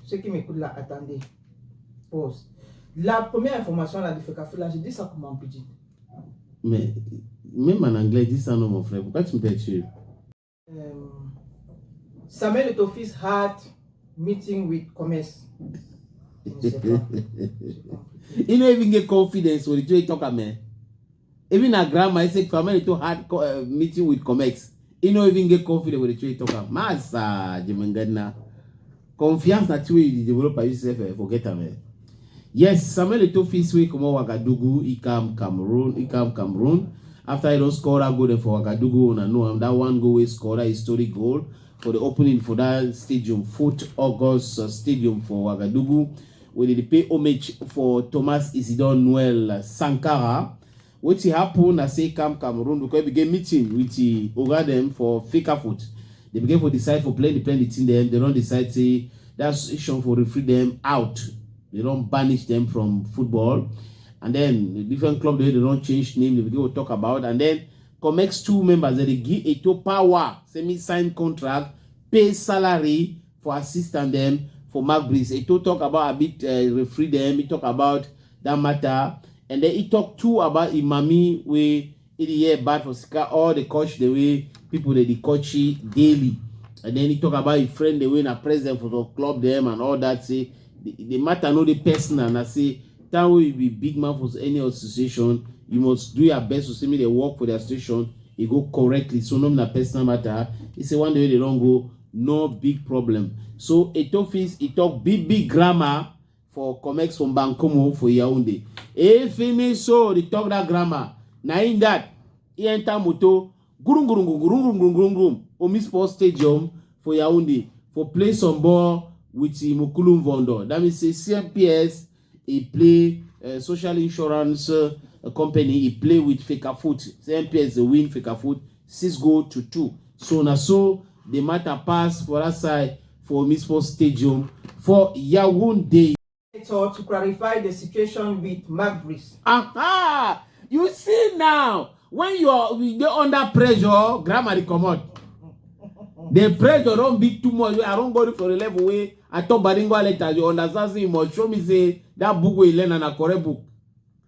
ceux qui m'écoutent là, attendez. Pause. La première information là, du Fekafou là, j'ai dit ça comment Pidgin. Mais même en anglais, dis ça non, mon frère. Pourquoi tu me perturbes? Samuel Eto'o had meeting with commerce. You don't even get confidence when you talk about. Even a grandma, I say Samuel Eto'o had meeting with commerce. You don't even get confident when you talk about. Massa, Jemengana. Confiance that you develop by yourself, forget it. Yes, Samuel Eto'o way come Ouagadougou, he come Cameroon. After he don't score that goal for Ouagadougou, and know that one goal he scored a historic goal for the opening for that stadium, 4th August stadium for Ouagadougou, where they pay homage for Thomas Isidore Noel Sankara. What happened, I say Cameroon, because we began meeting with the Ogadem for Fika Foot. They began for decide for playing the team them. They don't decide say that's issue for referee them out. They don't banish them from football. And then the different club they don't change name. They begin to talk about. And then Comex 2 members they give Eto'o power, semi-signed contract, pay salary for assistant them for Mark Breeze. Eto'o talk about a bit referee them. He talk about that matter. And then he talk too about Imami where it is bad for Sika, all the coach the way people they coach daily. And then he talk about his friend the way na president for the club them and all that. Say the matter no the person, and I say that way you be big man for any association. You must do your best to see me they work for the association. You go correctly. So no na personal matter. He say one day they don't go, no big problem. So Eto'o he talk big grammar for Comex from Bankomo for Yaoundé. E finish so they talk that grammar. Now in that he enter moto gurum Omi Sports Stadium for Yaoundé for play some ball with Mokulum Vondo. That means say CMPS he play social insurance company. He play with Fekafoot. CMPS they win Fekafoot 6-2. So now so the matter pass for that side for Omi Sports Stadium for Yaoundé. So to clarify the situation with Mark Breeze. Aha! You see now, when you are under pressure, grammar come out. The pressure don't be too much. I don't go for the level way. I talk bilingual letters. You understand? So you must show me say that book we learn and a correct book.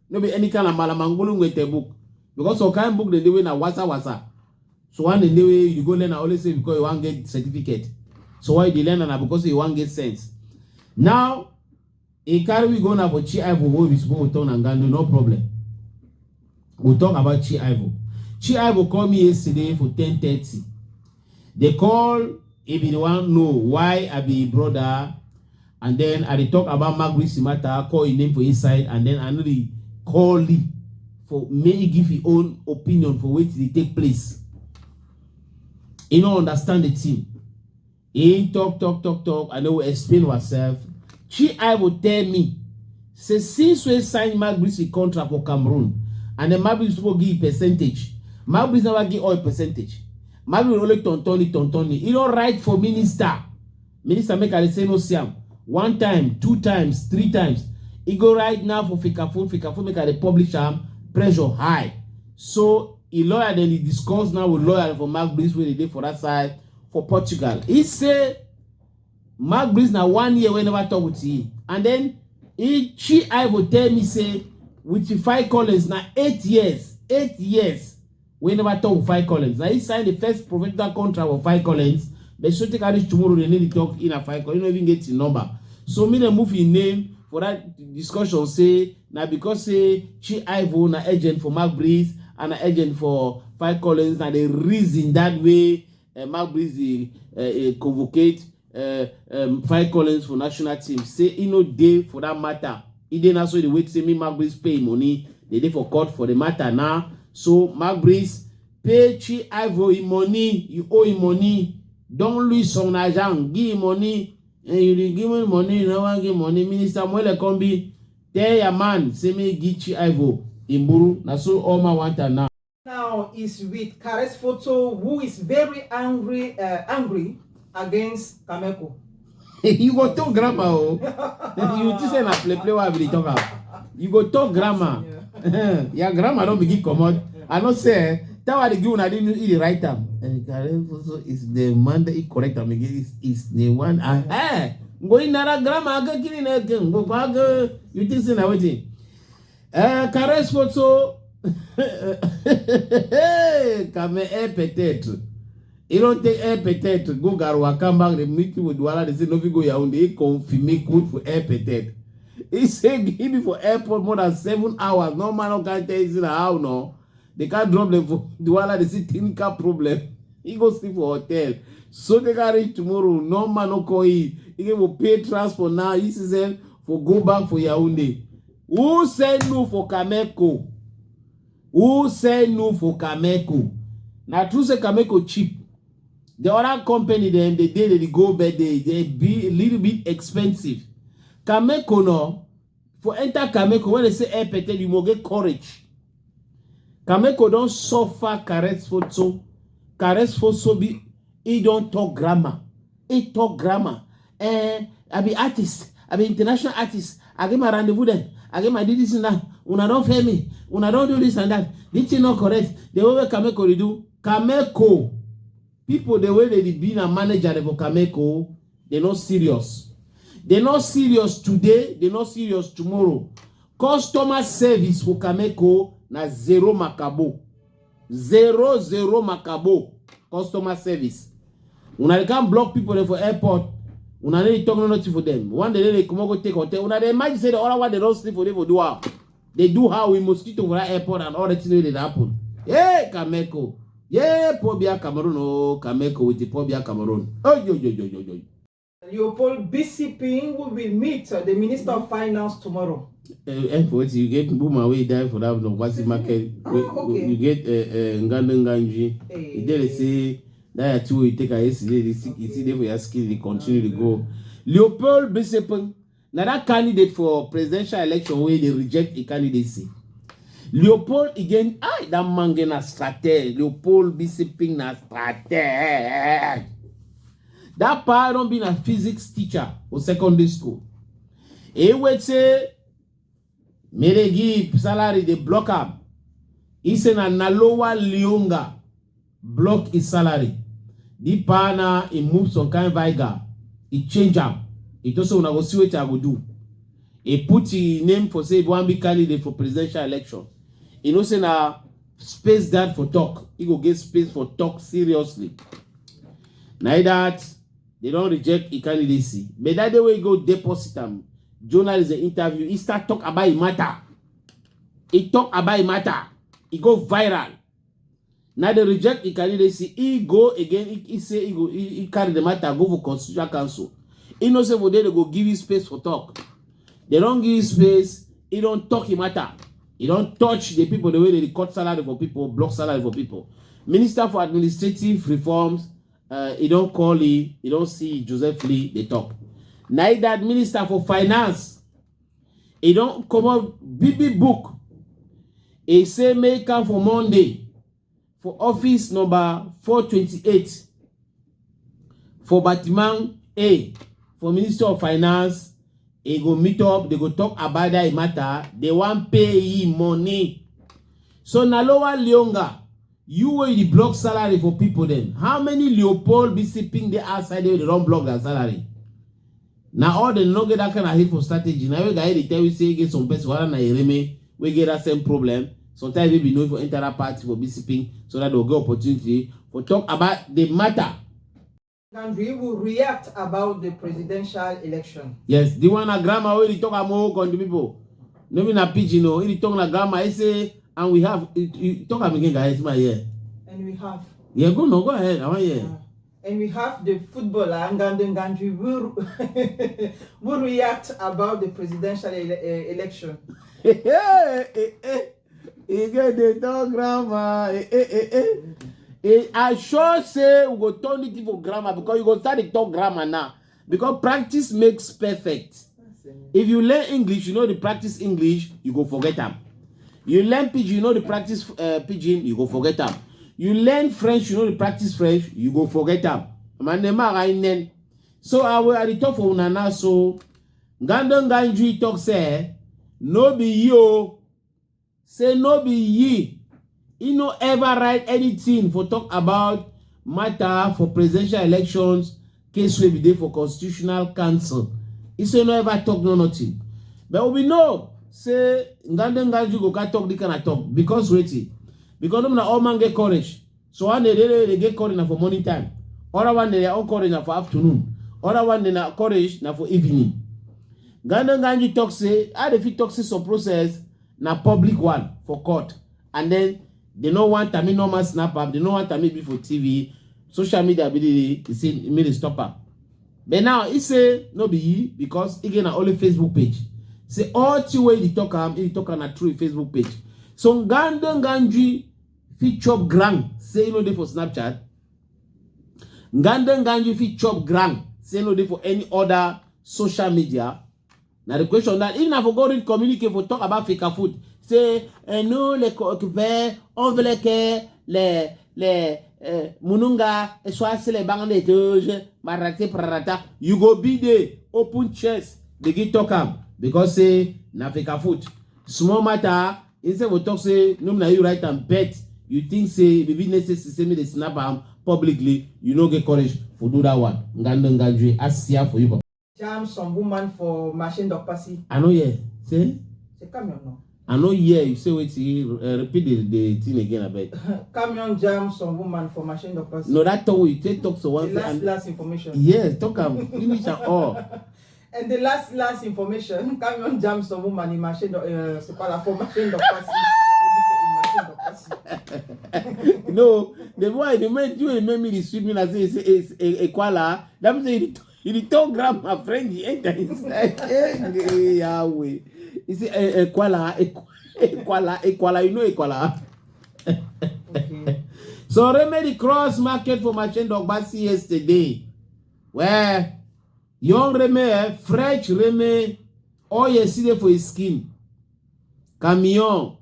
No be any kind of malamangulu with a book. Because so kind book they do in a wasa. So one in the way you go learn, I always say because you want get certificate. So why they learn and because you want get sense. Now, a carry we go now for Chi Ivo we supposed to Eto'o Ngandeu, no problem. We'll talk about Chi Ivo. Chi Ivo called me yesterday for 10:30. They call if you want to know why I be brother, and then I talk about Margaret Simata, call his name for inside, and then I know the call Lee for may give his own opinion for what they take place. He don't understand the team. He talk, and they will explain ourselves. Chi Ivo tell me, say since we signed Margaret's contract for Cameroon, and then Margaret supposed to give percentage. Margaret never give all percentage. Margaret only tontoni. He don't write for minister. Minister make a say no siam. 1 time, 2 times, 3 times. He go right now for Fekafoot make a publisher pressure high. So he lawyer then he discuss now with lawyer for Margaret where they did for that side for Portugal. He say Mark Breeze now 1 year we never talk with him. And then Chi Ivo tell me say with the 5 Collins now 8 years. 8 years we never talk with 5 Collins. Now he signed the first professional contract with 5 Collins. But so take carry tomorrow they need to talk in a 5 Collins. You don't even get the number. So me they move in name for that discussion say now because say Chi Ivo na agent for Mark Breeze and an agent for 5 Collins and the reason that way Mark Breeze convocate 5 Collins for national team. Say day for that matter. He didn't also the way to say me Mark Breeze pay money. They did for court for the matter now. So Mark Breeze pay Chi Ivo him money. You owe him money. Don't lose son agent. Give him money. And you give him money. You don't want give money. Minister Mwele Kombi tell your man say me give Chi Ivo in Buru. That's so all my want now. Now is with Kareyce Fotso, who is very angry against Kameko. You go talk grammar, oh. You just say na play what we talk about. You go talk grammar. Yeah, grammar don't begin common. I not say that what the give I didn't eat the right time. Kareyce Fotso is the man that is correct. I mean, is the one. Going nara grammar aga kini na again. Go aga you think say na wetin? Kareyce fotso. Kame peut-être. Il don't take peut-être. Go Garoua come back the meeting with Douala. They say no fi go Yaoundé. He confirm good for peut-être. He say give me for airport more than 7 hours. No man no can tell you how no. They can't drop them for Douala. They see technical problem. He go sleep for hotel. So they can reach tomorrow. No man no call he. He will pay transport now. He says for go back for Yaoundé. Who say no for Kameko? Who say no for Kameko? Now true say Kameko cheap. The other company them the day they go but they be a little bit expensive. Kameko no for enter Kameko when they say airpete you must get courage. Kameko don't suffer Kareyce fotso. Kareyce fotso be he don't talk grammar. He talk grammar. I be artist. I be international artist. I get my rendezvous then. I get my this and that. Una don't fail me. Una don't do this and that. This is not correct. The way Kameko they do. Kameko. People the way they be a manager for Kameko, they're not serious. They're not serious today. They're not serious tomorrow. Customer service for Kameko na zero makabo. Zero makabo. Customer service. Una can't block people there for airport. Una need to talk nothing for them. One day they come go take hotel. Una they might say the other one they don't sleep for them for do how. They do how we mosquito for that airport and all the things that happen. Hey Kameko. Yeah, Pobia Cameroon, oh, Kameko with the Pobia Cameroon. Oh, yo. Leopold BCP will meet the Minister of Finance tomorrow. You get boom away there for that no what's the market. Okay. You get Ngandeu Kareyce. They say that two you take a yesterday, you see there for your skill, they continue to go. Leopold BCP, now that candidate for presidential election where they reject a candidacy. Leopold again, that man na strateg. Leopold BCP na strateg. That part don't be a physics teacher or secondary school. He would say, "Mere give salary they block up." He said na lower Leonga block his salary. The partner he move some kind viga. He change him. He also una go see what I go do. He put his name for say one big candidate for presidential election. You know, say na space that for talk. He go get space for talk seriously. Now that they don't reject a candidacy, but that the way he go deposit him, journalist interview, he start talk about a matter. He talk about a matter. He go viral. Now they reject a candidacy. He go again. He say he carry the matter go for constitutional council. He know say for there they go give you space for talk. They don't give you space. He don't talk a matter. He don't touch the people the way they cut salary for people, block salary for people. Minister for Administrative Reforms, he don't call he don't see Joseph Lee, they talk. Now that Minister for Finance, he don't come up BB book. He say may come for Monday for office number 428 for Batman A for Minister of Finance. He go meet up, they go talk about that matter. They want pay him money. So na lower Leonga, you will the block salary for people then. How many Leopold be sipping the outside there, they don't block their salary? Now all they no get that kind of hit for strategy. Now we guys they tell you say get some person na Ireme, we get that same problem. Sometimes they be known for enter that party for be sipping so that they'll get opportunity for talk about the matter. And we will react about the presidential election. Yes, the one a grammar where he talk about on the people. No mean a Pidgin, no. He talk na grammar. He say, and we have. Talk again, guys. My ear. And we have. Yeah, go ahead. I want hear. And we have the footballer Ngandeu Kareyce will react about the presidential election. He get the talk grammar. I sure say we go turn it for grammar because you go start to talk grammar now. Because practice makes perfect. If you learn English, you know the practice English, you go forget them. You learn Pidgin, you know the practice Pidgin, you go forget them. You learn French, you know the practice French, you go forget them. So I will talk for Unana. So Ngandeu Kareyce talk say, no be you. Say no be ye. He no ever write anything for talk about matter for presidential elections case will be there for constitutional council. He say no ever talk no nothing. But we know say Ngandeu Ngandeu go can talk, they cannot talk because wait. Because them na all man get courage. So one they get courage na for morning time. Other one they own courage na for afternoon. Other one they na courage na for evening. Ngandeu Ngandeu talk say how the fit talk say some process na public one for court. And then they no want to me normal snap up, they no want to me be for TV, social media ability, they say it made a stopper. But now he say no be he because again na only Facebook page. Say all two way he talk on a true Facebook page. So Ngandeu Ngandeu fit chop grand, say no day for Snapchat. Ngandeu Ngandeu fit chop grand, say no day for any other social media. Now the question that even if I go read communicate for talk about fake food, say nous les occupés, on veut que les mununga soit les bancs de marate prarata. You go be there, open chest, they get talk am because say na fake food. Small matter, instead of talk say no na you right and bet. You think say the business say me they snap am publicly, you no get courage for do that one. Ngandeu Ngandeu asia for you. Jam some woman for machine dog passy. I know yeah. Say? C'est camion no. I know yeah. You say wait. Repeat the thing again. I bet. Camion jam some woman for machine dog passy. No, that talk you take talk so one. Last information. Yes, talk finish and all. And the last information, camion jam some woman in machine dog. C'est pas la for machine dog passy. No, the boy they made me the sweeping as it's a koala. That means he don't grab my friend, he enter inside. Yahweh. He say a koala, you know a koala. Okay. So remedy cross market for machine dog Bassi yesterday. Where young Reme, fresh Reme, all you see there for his skin. Camion.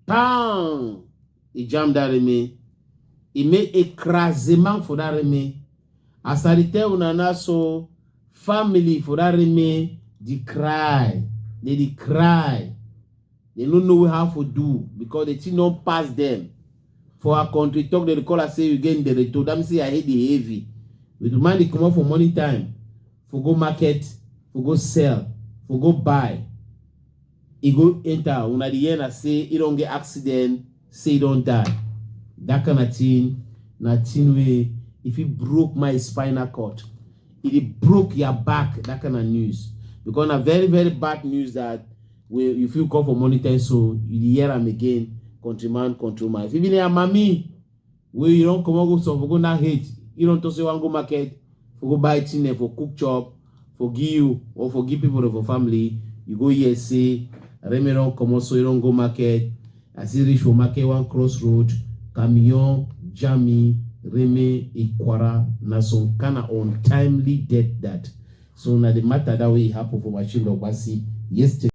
Pan, he jammed that Reme. He made écrasement for that Reme. As I tell Unana so family for that Reme, they cry. They cry. They don't know how to do because they still don't pass them. For our country talk, they call us say you get in the reto. Them say I hate the heavy. We demand they come up for money time. For go market, for go sell, for go buy. He go enter, when at the end I say he don't get accident, say he don't die. That kind of thing, nothing way. If he broke my spinal cord, if he broke your back, that kind of news. Because a very, very bad news that if you call for monitoring, so you hear him again, countryman, countryman. If you be a mommy, where you don't come out so for go not hate, you don't talk say one go market, for go buy thing for cook chop, for give you or for give people of a family, you go here say. Reme don't come so you don't go market. I see reach for market one crossroad. Camion, Jammy, Reme, Ikwara, na some kind of untimely death that. So now the matter that way happen for machine dog Bassi yesterday.